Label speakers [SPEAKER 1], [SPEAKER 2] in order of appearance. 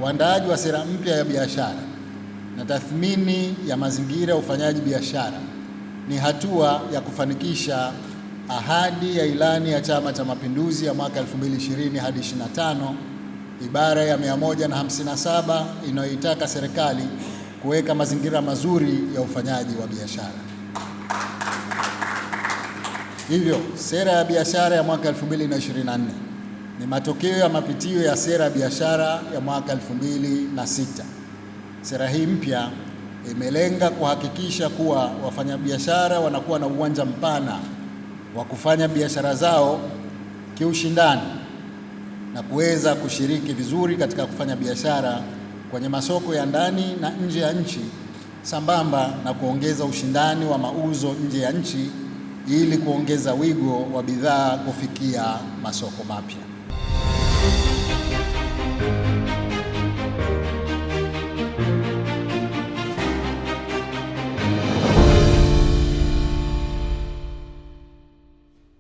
[SPEAKER 1] uandaaji wa sera mpya ya biashara na tathmini ya mazingira ya ufanyaji biashara ni hatua ya kufanikisha ahadi ya ilani ya Chama cha Mapinduzi ya mwaka 2020 hadi 25, ibara ya 157 inayoitaka serikali kuweka mazingira mazuri ya ufanyaji wa biashara. Hivyo, sera ya biashara ya mwaka 2024 ni matokeo ya mapitio ya sera ya biashara ya mwaka 2006. Sera hii mpya imelenga kuhakikisha kuwa wafanyabiashara wanakuwa na uwanja mpana wa kufanya biashara zao kiushindani na kuweza kushiriki vizuri katika kufanya biashara kwenye masoko ya ndani na nje ya nchi, sambamba na kuongeza ushindani wa mauzo nje ya nchi ili kuongeza wigo wa bidhaa kufikia masoko mapya.